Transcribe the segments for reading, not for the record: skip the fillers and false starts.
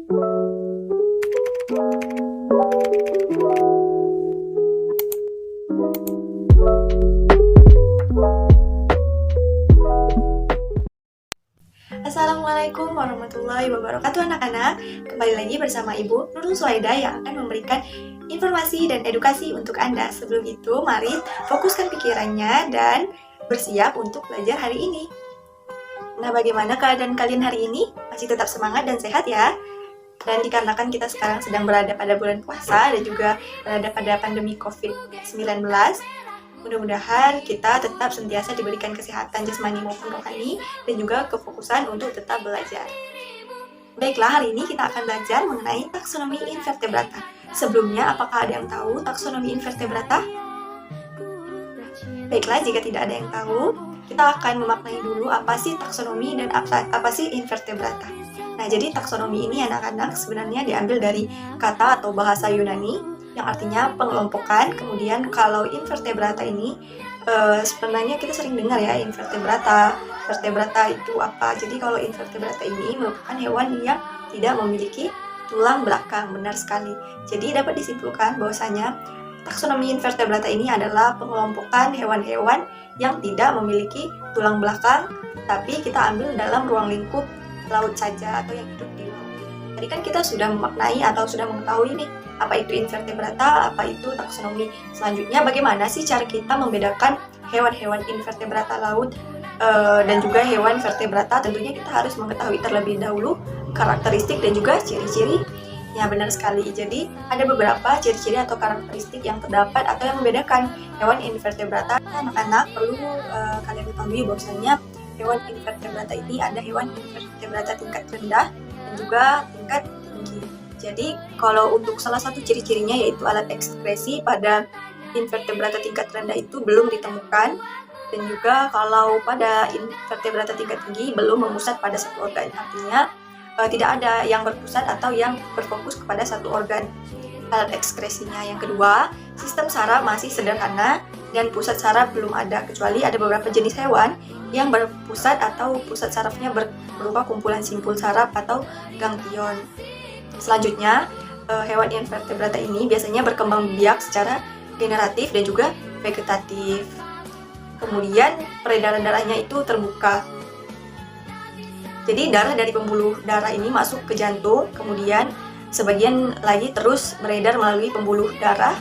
Assalamualaikum warahmatullahi wabarakatuh anak-anak. Kembali lagi bersama Ibu Nurul Suhaida yang akan memberikan informasi dan edukasi untuk Anda. Sebelum itu, mari fokuskan pikirannya dan bersiap untuk belajar hari ini. Nah, bagaimana keadaan kalian hari ini? Masih tetap semangat dan sehat ya? Dan dikarenakan kita sekarang sedang berada pada bulan puasa dan juga berada pada pandemi COVID-19, mudah-mudahan kita tetap sentiasa diberikan kesehatan jasmani maupun rohani dan juga kefokusan untuk tetap belajar. Baiklah, hari ini kita akan belajar mengenai taksonomi invertebrata. Sebelumnya, apakah ada yang tahu taksonomi invertebrata? Baiklah, jika tidak ada yang tahu, kita akan memaknai dulu apa sih taksonomi dan apa sih invertebrata. Nah, jadi taksonomi ini anak-anak sebenarnya diambil dari kata atau bahasa Yunani yang artinya pengelompokan. Kemudian kalau invertebrata ini sebenarnya kita sering dengar ya, invertebrata. Vertebrata itu apa? Jadi kalau invertebrata ini merupakan hewan yang tidak memiliki tulang belakang. Benar sekali. Jadi dapat disimpulkan bahwasanya taksonomi invertebrata ini adalah pengelompokan hewan-hewan yang tidak memiliki tulang belakang, tapi kita ambil dalam ruang lingkup laut saja atau yang hidup di laut. Tadi kan kita sudah memaknai atau sudah mengetahui nih apa itu invertebrata, apa itu taksonomi. Selanjutnya, bagaimana sih cara kita membedakan hewan-hewan invertebrata laut dan juga hewan vertebrata? Tentunya kita harus mengetahui terlebih dahulu karakteristik dan juga ciri-ciri. Ya, benar sekali. Jadi ada beberapa ciri-ciri atau karakteristik yang terdapat atau yang membedakan hewan invertebrata. Anak-anak perlu kalian ketahui bahwasanya hewan invertebrata ini ada hewan invertebrata tingkat rendah dan juga tingkat tinggi. Jadi kalau untuk salah satu ciri-cirinya yaitu alat ekskresi pada invertebrata tingkat rendah itu belum ditemukan, dan juga kalau pada invertebrata tingkat tinggi belum memusat pada satu organ. Artinya tidak ada yang berpusat atau yang berfokus kepada satu organ alat ekskresinya. Yang kedua, sistem saraf masih sederhana dan pusat saraf belum ada, kecuali ada beberapa jenis hewan yang berpusat atau pusat sarafnya berupa kumpulan simpul saraf atau gangglion. Selanjutnya, hewan invertebrata ini biasanya berkembang biak secara generatif dan juga vegetatif. Kemudian peredaran darahnya itu terbuka. Jadi darah dari pembuluh darah ini masuk ke jantung, kemudian sebagian lagi terus beredar melalui pembuluh darah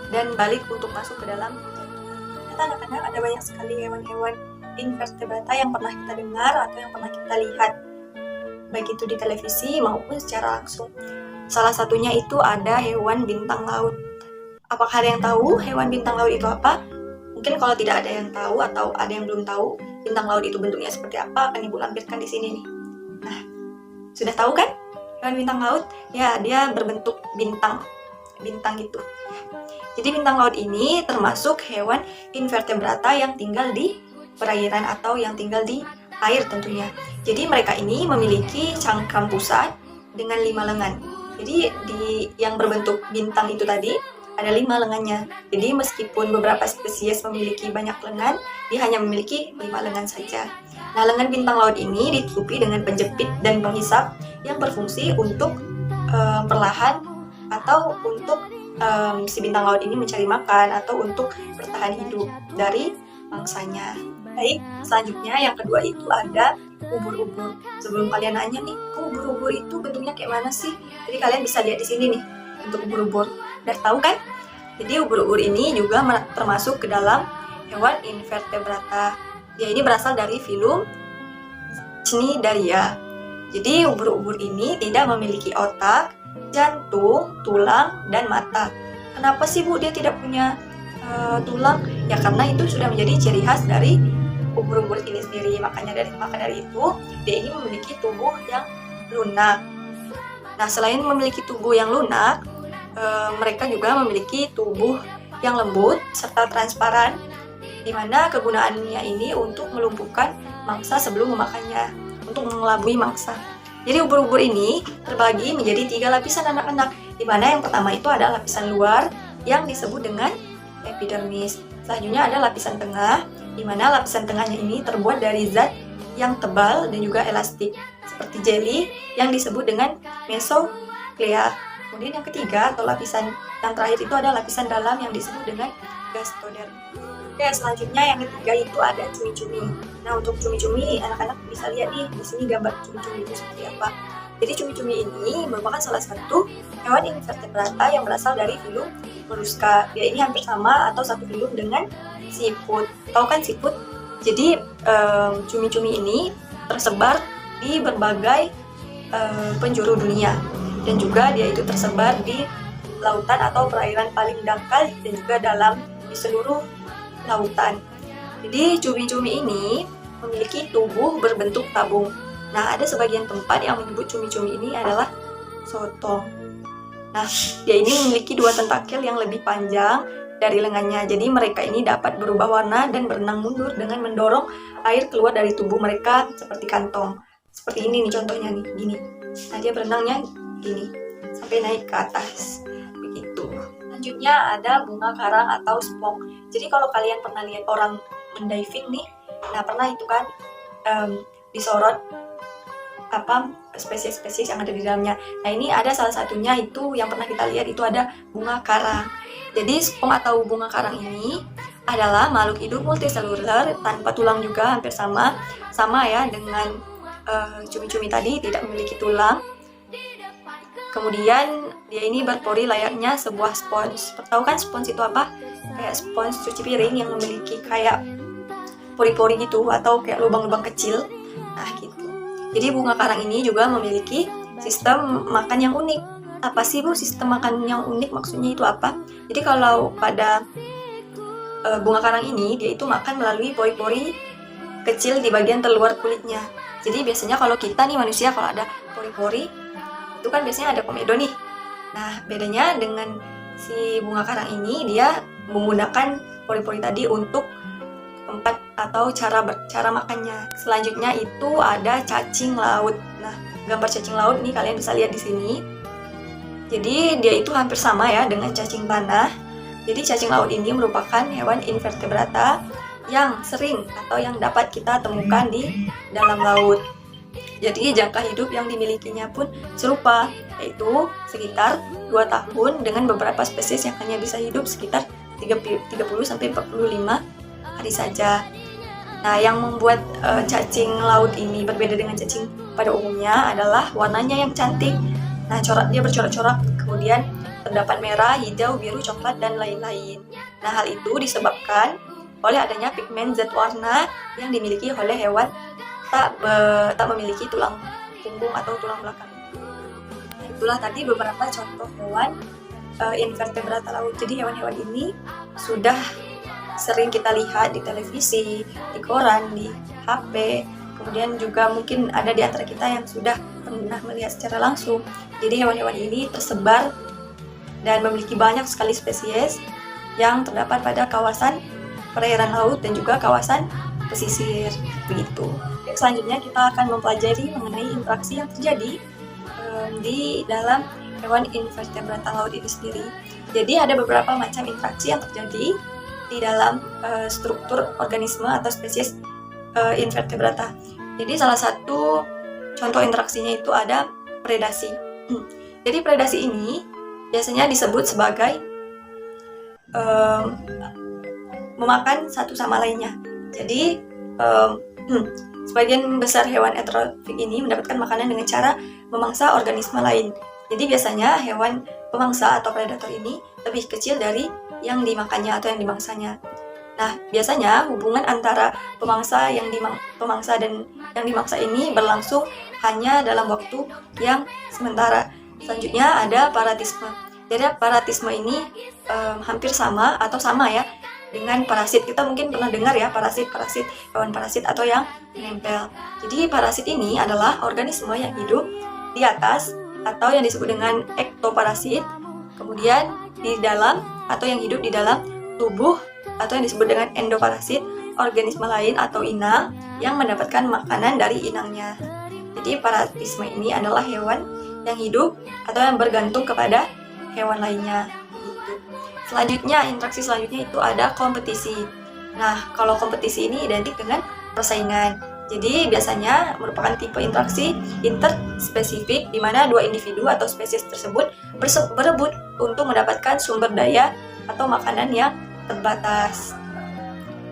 dan balik untuk masuk ke dalam jantung. Ternyata anak-anak, ada banyak sekali hewan-hewan invertebrata yang pernah kita dengar atau yang pernah kita lihat, baik itu di televisi maupun secara langsung. Salah satunya itu ada hewan bintang laut. Apakah ada yang tahu hewan bintang laut itu apa? Mungkin kalau tidak ada yang tahu atau ada yang belum tahu bintang laut itu bentuknya seperti apa, akan Ibu lampirkan di sini nih. Nah, sudah tahu kan hewan bintang laut? Ya, dia berbentuk bintang gitu. Jadi bintang laut ini termasuk hewan invertebrata yang tinggal di perairan atau yang tinggal di air tentunya. Jadi mereka ini memiliki cangkang pusat dengan 5 lengan. Jadi yang berbentuk bintang itu tadi ada 5 lengannya. Jadi meskipun beberapa spesies memiliki banyak lengan, dia hanya memiliki 5 lengan saja. Nah, lengan bintang laut ini ditutupi dengan penjepit dan penghisap yang berfungsi untuk perlahan atau untuk si bintang laut ini mencari makan atau untuk bertahan hidup dari mangsanya. Baik, selanjutnya yang kedua itu ada ubur-ubur. Sebelum kalian nanya nih, ubur-ubur itu bentuknya kayak mana sih? Jadi kalian bisa lihat di sini nih untuk ubur-ubur. Udah tahu kan? Jadi ubur-ubur ini juga termasuk ke dalam hewan invertebrata. Dia ini berasal dari filum Cnidaria. Jadi ubur-ubur ini tidak memiliki otak, jantung, tulang, dan mata. Kenapa sih Bu dia tidak punya tulang? Ya karena itu sudah menjadi ciri khas dari ubur-ubur ini sendiri. Maka dari itu dia ini memiliki tubuh yang lunak. Nah, selain memiliki tubuh yang lunak, mereka juga memiliki tubuh yang lembut serta transparan, di mana kegunaannya ini untuk melumpuhkan mangsa sebelum memakannya, untuk mengelabui mangsa. Jadi ubur-ubur ini terbagi menjadi 3 lapisan anak-anak, di mana yang pertama itu ada lapisan luar yang disebut dengan epidermis. Selanjutnya ada lapisan tengah, di mana lapisan tengahnya ini terbuat dari zat yang tebal dan juga elastik. seperti jelly yang disebut dengan mesoglea. Kemudian yang ketiga atau lapisan yang terakhir itu ada lapisan dalam yang disebut dengan gastoderm. Oke, selanjutnya yang ketiga itu ada cumi-cumi. Nah, untuk cumi-cumi anak-anak bisa lihat nih di sini gambar cumi-cumi itu seperti apa. Jadi cumi-cumi ini merupakan salah satu hewan invertebrata yang berasal dari filum Mollusca. Dia ini hampir sama atau satu filum dengan siput. Tahu kan siput? Jadi cumi-cumi ini tersebar di berbagai penjuru dunia, dan juga dia itu tersebar di lautan atau perairan paling dangkal dan juga dalam di seluruh lautan. Jadi cumi-cumi ini memiliki tubuh berbentuk tabung. Nah, ada sebagian tempat yang menyebut cumi-cumi ini adalah sotong. Nah, dia ini memiliki dua tentakel yang lebih panjang dari lengannya. Jadi mereka ini dapat berubah warna dan berenang mundur dengan mendorong air keluar dari tubuh mereka seperti kantong. Seperti ini nih contohnya nih, gini. Nah, dia berenangnya gini sampai naik ke atas. Begitu. Selanjutnya ada bunga karang atau spong. Jadi kalau kalian pernah lihat orang mendiving nih, nah pernah itu kan disorot spesies-spesies yang ada di dalamnya. Nah, ini ada salah satunya itu yang pernah kita lihat itu ada bunga karang. Jadi spong atau bunga karang ini adalah makhluk hidup multiseluler tanpa tulang juga, hampir sama ya dengan cumi-cumi tadi, tidak memiliki tulang. Kemudian dia ini berpori layaknya sebuah spons. Tahu kan spons itu apa? Kayak spons cuci piring yang memiliki kayak pori-pori gitu atau kayak lubang-lubang kecil. Nah, gitu. Jadi bunga karang ini juga memiliki sistem makan yang unik. Apa sih Bu sistem makan yang unik, maksudnya itu apa? Jadi kalau pada bunga karang ini dia itu makan melalui pori-pori kecil di bagian terluar kulitnya. Jadi biasanya kalau kita nih manusia kalau ada pori-pori itu kan biasanya ada komedo nih. Nah, bedanya dengan si bunga karang ini, dia menggunakan pori-pori tadi untuk tempat atau cara makannya. Selanjutnya itu ada cacing laut. Nah, gambar cacing laut nih kalian bisa lihat di sini. Jadi dia itu hampir sama ya dengan cacing tanah. Jadi cacing laut ini merupakan hewan invertebrata yang sering atau yang dapat kita temukan di dalam laut. Jadi jangka hidup yang dimilikinya pun serupa, yaitu sekitar 2 tahun dengan beberapa spesies yang hanya bisa hidup sekitar 30-45 hari saja. Nah, yang membuat cacing laut ini berbeda dengan cacing pada umumnya adalah warnanya yang cantik. Nah, dia bercorak-corak, kemudian terdapat merah, hijau, biru, coklat, dan lain-lain. Nah, hal itu disebabkan oleh adanya pigmen zat warna yang dimiliki oleh hewan tak memiliki tulang punggung atau tulang belakang. Itulah tadi beberapa contoh hewan invertebrata laut. Jadi hewan-hewan ini sudah sering kita lihat di televisi, di koran, di HP. Kemudian juga mungkin ada di antara kita yang sudah pernah melihat secara langsung. Jadi hewan-hewan ini tersebar dan memiliki banyak sekali spesies yang terdapat pada kawasan perairan laut dan juga kawasan pesisir. Begitu. Selanjutnya kita akan mempelajari mengenai interaksi yang terjadi di dalam hewan invertebrata laut itu sendiri. Jadi ada beberapa macam interaksi yang terjadi di dalam struktur organisme atau spesies invertebrata. Jadi salah satu contoh interaksinya itu ada predasi. Jadi predasi ini biasanya disebut sebagai memakan satu sama lainnya. Jadi sebagian besar hewan heterofik ini mendapatkan makanan dengan cara memangsa organisme lain. Jadi biasanya hewan pemangsa atau predator ini lebih kecil dari yang dimakannya atau yang dimangsanya. Nah, biasanya hubungan antara pemangsa dan yang dimangsa ini berlangsung hanya dalam waktu yang sementara. Selanjutnya ada paratisme. Jadi paratisme ini hampir sama atau sama ya dengan parasit. Kita mungkin pernah dengar ya parasit, hewan parasit atau yang menempel. Jadi parasit ini adalah organisme yang hidup di atas atau yang disebut dengan ektoparasit. Kemudian di dalam atau yang hidup di dalam tubuh atau yang disebut dengan endoparasit, organisme lain atau inang yang mendapatkan makanan dari inangnya. Jadi paratisme ini adalah hewan yang hidup atau yang bergantung kepada hewan lainnya. Selanjutnya, interaksi selanjutnya itu ada kompetisi. Nah, kalau kompetisi ini identik dengan persaingan. Jadi biasanya merupakan tipe interaksi interspesifik di mana dua individu atau spesies tersebut berebut untuk mendapatkan sumber daya atau makanan yang terbatas.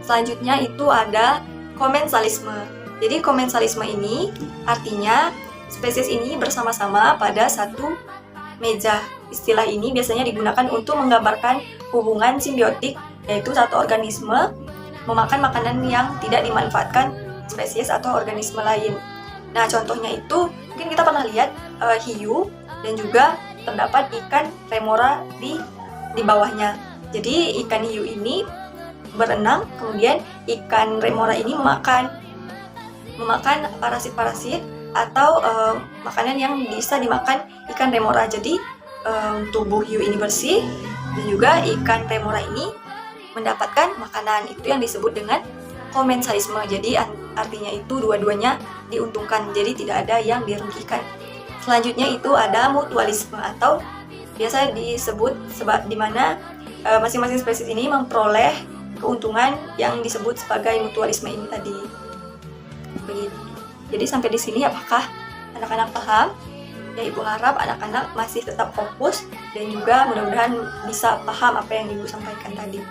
Selanjutnya itu ada komensalisme. Jadi komensalisme ini artinya spesies ini bersama-sama pada satu meja. Istilah ini biasanya digunakan untuk menggambarkan hubungan simbiotik, yaitu satu organisme memakan makanan yang tidak dimanfaatkan spesies atau organisme lain. Nah, contohnya itu mungkin kita pernah lihat hiu dan juga terdapat ikan remora di bawahnya. Jadi ikan hiu ini berenang, kemudian ikan remora ini memakan parasit-parasit atau makanan yang bisa dimakan ikan remora. Jadi tubuh hiu ini bersih dan juga ikan remora ini mendapatkan makanan. Itu yang disebut dengan komensalisme. Jadi artinya itu dua-duanya diuntungkan, jadi tidak ada yang dirugikan. Selanjutnya itu ada mutualisme atau biasa disebut di mana masing-masing spesies ini memperoleh keuntungan yang disebut sebagai mutualisme ini tadi. Begitu. Jadi sampai di sini apakah anak-anak paham? Ya, Ibu harap anak-anak masih tetap fokus dan juga mudah-mudahan bisa paham apa yang Ibu sampaikan tadi.